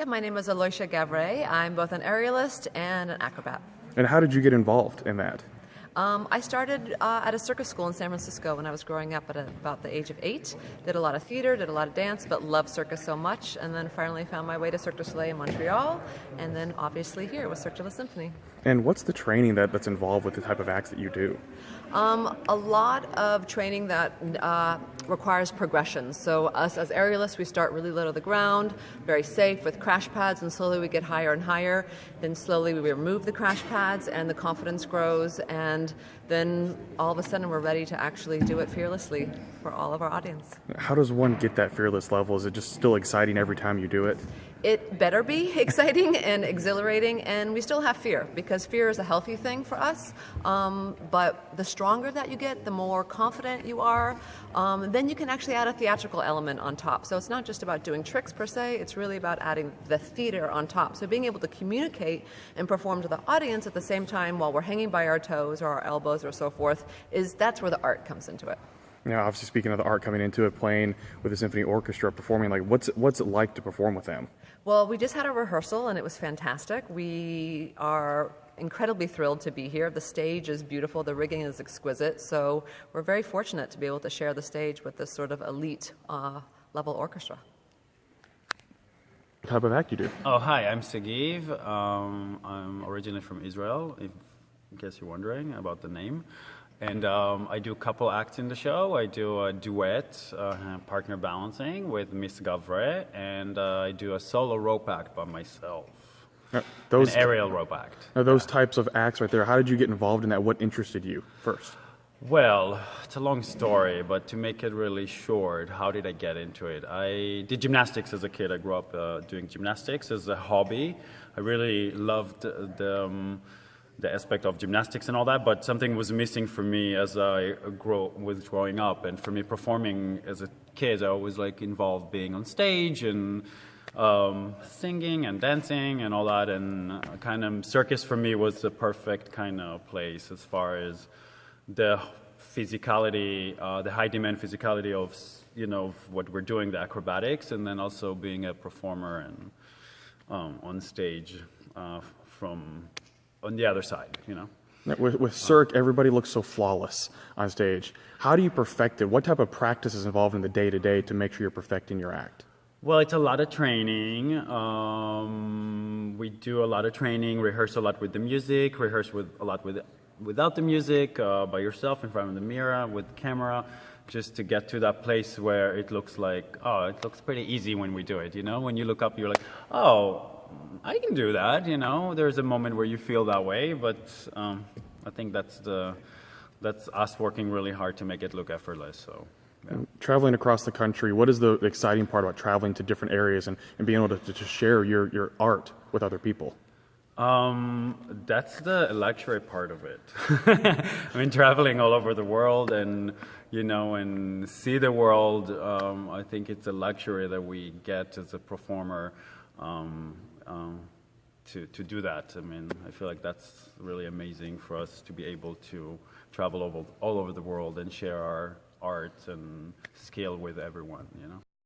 Yeah, my name is Aloysia Gavray. I'm both an aerialist and an acrobat. And how did you get involved in that? I started at a circus school in San Francisco when I was growing up at about the age of 8. Did a lot of theater, did a lot of dance, but loved circus so much, and then finally found my way to Cirque du Soleil in Montreal, and then obviously here with Cirque du Symphony. And what's the training that's involved with the type of acts that you do? A lot of training that requires progression. So us as aerialists, we start really low to the ground, very safe with crash pads, and slowly we get higher and higher. Then slowly we remove the crash pads and the confidence grows, and then all of a sudden we're ready to actually do it fearlessly for all of our audience. How does one get that fearless level? Is it just still exciting every time you do it? It better be exciting and exhilarating, and we still have fear because fear is a healthy thing for us. But the stronger that you get, the more confident you are. Then you can actually add a theatrical element on top. So it's not just about doing tricks per se, it's really about adding the theater on top. So being able to communicate and perform to the audience at the same time while we're hanging by our toes or our elbows or so forth, that's where the art comes into it. Obviously speaking of the art coming into it, playing with the symphony orchestra, performing, what's it like to perform with them? Well, we just had a rehearsal and it was fantastic. We are incredibly thrilled to be here. The stage is beautiful, the rigging is exquisite, so we're very fortunate to be able to share the stage with this sort of elite level orchestra. What type of act you do? Oh, hi, I'm Segiv. I'm originally from Israel, in case you're wondering about the name. And I do a couple acts in the show. I do a duet, partner balancing with Miss Gavre, and I do a solo rope act by myself. An aerial rope act. Those types of acts right there, how did you get involved in that? What interested you first? Well, it's a long story, but to make it really short, how did I get into it? I did gymnastics as a kid. I grew up doing gymnastics as a hobby. I really loved the aspect of gymnastics and all that, but something was missing for me as I was growing up. And for me, performing as a kid, I always involved being on stage and singing and dancing and all that. And kind of circus for me was the perfect kind of place as far as the physicality, the high demand physicality of what we're doing, the acrobatics, and then also being a performer and on stage from on the other side, With Cirque, everybody looks so flawless on stage. How do you perfect it? What type of practice is involved in the day-to-day to make sure you're perfecting your act? Well, it's a lot of training. We do a lot of training, rehearse a lot with the music, rehearse a lot without the music, by yourself in front of the mirror, with the camera, just to get to that place where it looks like, it looks pretty easy when we do it, When you look up, you're like, I can do that, There's a moment where you feel that way, but I think that's us working really hard to make it look effortless. So, yeah. Traveling across the country, what is the exciting part about traveling to different areas and being able to share your art with other people? That's the luxury part of it. I mean, traveling all over the world and and see the world. I think it's a luxury that we get as a performer. To do that. I mean, I feel like that's really amazing for us to be able to travel all over the world and share our art and skill with everyone,